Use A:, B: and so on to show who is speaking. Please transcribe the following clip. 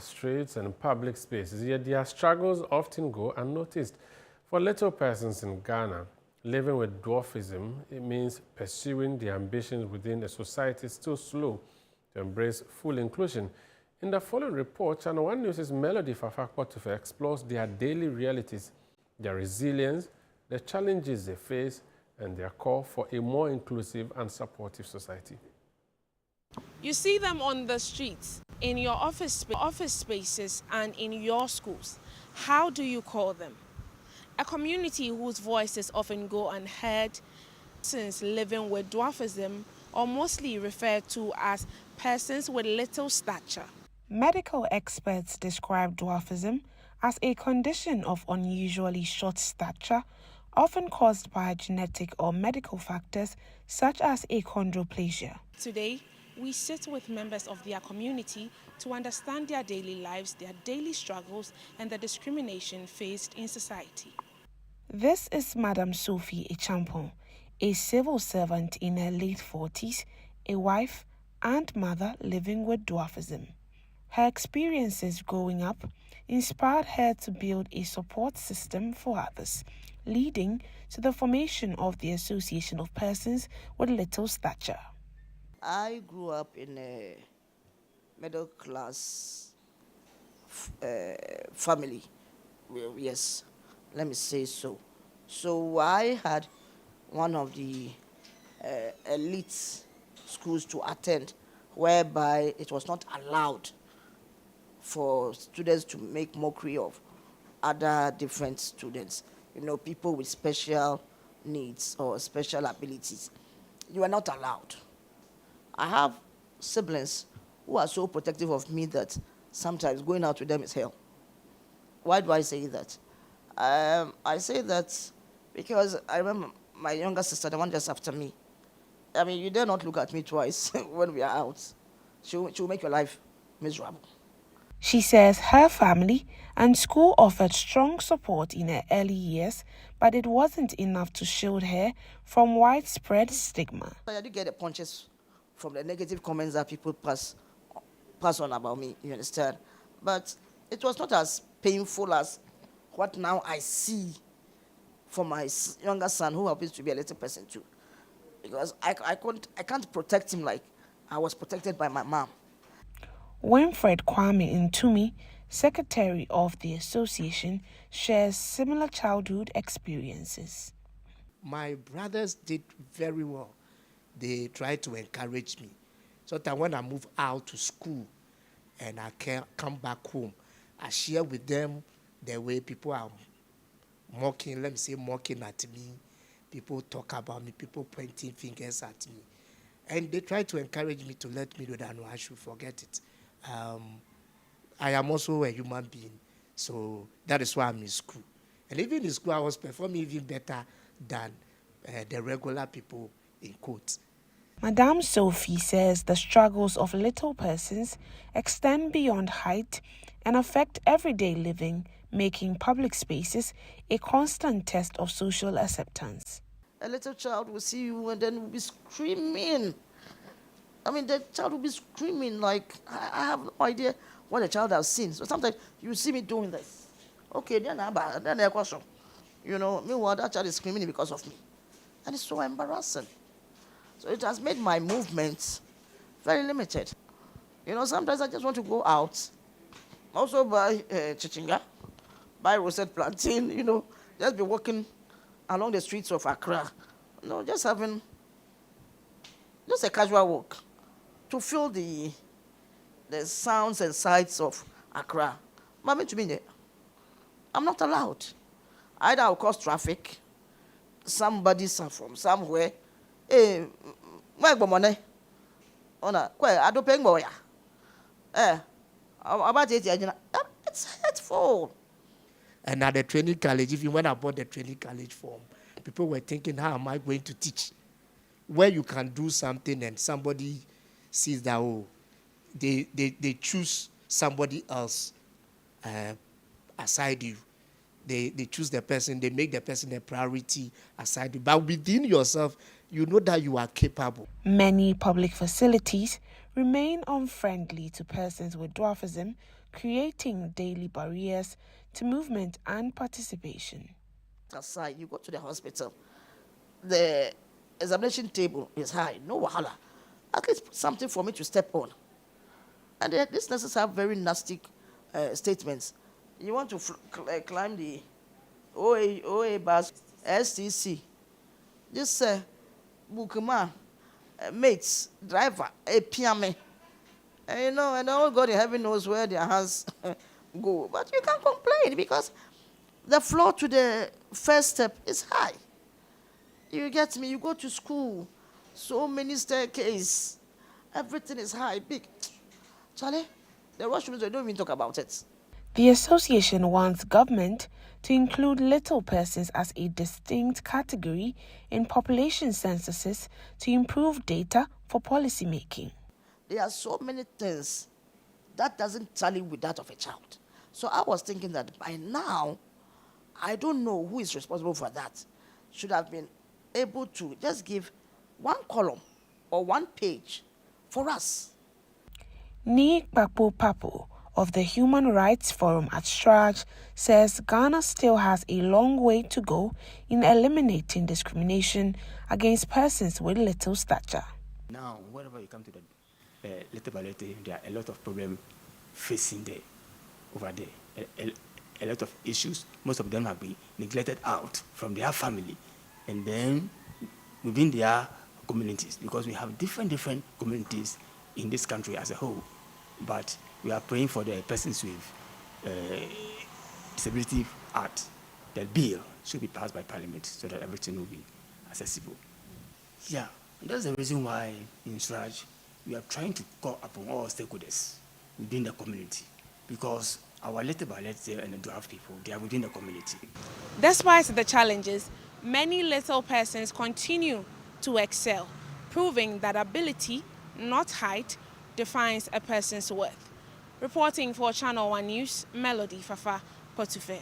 A: streets and public spaces, yet their struggles often go unnoticed. For little persons in Ghana, living with dwarfism, it means pursuing their ambitions within a society still slow to embrace full inclusion. In the following report, ChannelOne News' Melody Fafakpotufe explores their daily realities, their resilience, the challenges they face, and their call for a more inclusive and supportive society.
B: You see them on the streets, in your office spaces, and in your schools. How do you call them? A community whose voices often go unheard, since living with dwarfism, or mostly referred to as persons with little stature. Medical experts describe dwarfism as a condition of unusually short stature, often caused by genetic or medical factors such as achondroplasia. Today, we sit with members of their community to understand their daily lives, their daily struggles, and the discrimination faced in society. This is Madam Sophie Echampong, a civil servant in her late 40s, a wife and mother living with dwarfism. Her experiences growing up inspired her to build a support system for others, leading to the formation of the Association of Persons with Little Stature.
C: I grew up in a middle class family. Well, yes, let me say so. So I had one of the elite schools to attend, whereby it was not allowed for students to make mockery of other different students. You know, people with special needs or special abilities. You are not allowed. I have siblings who are so protective of me that sometimes going out with them is hell. Why do I say that? I say that because I remember my younger sister, the one just after me. I mean, you dare not look at me twice when we are out. She will make your life miserable.
B: She says her family and school offered strong support in her early years, but it wasn't enough to shield her from widespread stigma.
C: I did get the punches from the negative comments that people pass on about me, you understand? But it was not as painful as what now I see for my younger son, who happens to be a little person too. Because I can't protect him like I was protected by my mom.
B: Winfred Kwame Ntumi, secretary of the association, shares similar childhood experiences.
D: My brothers did very well. They tried to encourage me. So that when I move out to school and I can come back home, I share with them the way people are mocking, let me say mocking at me. People talk about me, people pointing fingers at me. And they try to encourage me to let me know that no, I should forget it. I am also a human being, so that is why I'm in school. And even in school, I was performing even better than the regular people in quotes.
B: Madame Sophie says the struggles of little persons extend beyond height and affect everyday living, making public spaces a constant test of social acceptance.
C: A little child will see you and then will be screaming. I mean, the child will be screaming like, I have no idea what the child has seen. So sometimes you see me doing this. Okay, then I question. You know, meanwhile, that child is screaming because of me. And it's so embarrassing. So it has made my movements very limited. You know, sometimes I just want to go out. Also buy chichinga, buy roasted plantain, you know, just be walking along the streets of Accra. You know, just having just a casual walk to feel the sounds and sights of Accra. But to me, I'm not allowed. Either I'll cause traffic, somebody from somewhere. Hey, where go money? Where I don't pay more. About it, it's hateful.
D: And at the training college, even when I bought the training college form, people were thinking, how am I going to teach? Where you can do something and somebody sees that, oh, they choose somebody else aside you. They choose the person, they make the person a priority aside you. But within yourself, you know that you are capable.
B: Many public facilities remain unfriendly to persons with dwarfism, creating daily barriers to movement and participation.
C: Aside, you go to the hospital, the examination table is high, no wahala. At least something for me to step on. And these nurses have very nasty statements. You want to climb the OA bus, STC. This Bukuma, mates, driver, a piame. And and all God in heaven knows where their hands go. But you can't complain because the floor to the first step is high. You get me? You go to school, so many staircases, everything is high, big. Charlie, the washrooms, they don't even talk about it.
B: The association wants government to include little persons as a distinct category in population censuses to improve data for policy making.
C: There are so many things that doesn't tally with that of a child. So I was thinking that by now, I don't know who is responsible for that, should have been able to just give one column or one page for us.
B: Ni Papo Papo of the Human Rights Forum at Straj says Ghana still has a long way to go in eliminating discrimination against persons with little stature.
E: Now, whenever you come to the letter by letter, there are a lot of problems facing there, over there. A lot of issues. Most of them have been neglected out from their family and then within their communities, because we have different communities in this country as a whole. But we are praying for the persons with Disability Act. The bill should be passed by Parliament so that everything will be accessible. Yeah, and that's the reason why in Straj we are trying to call upon all stakeholders within the community, because our letter by letter and the draft people, they are within the community.
B: Despite the challenges, many little persons continue to excel, proving that ability, not height, defines a person's worth. Reporting for Channel One News, Melody Fafa Potufe.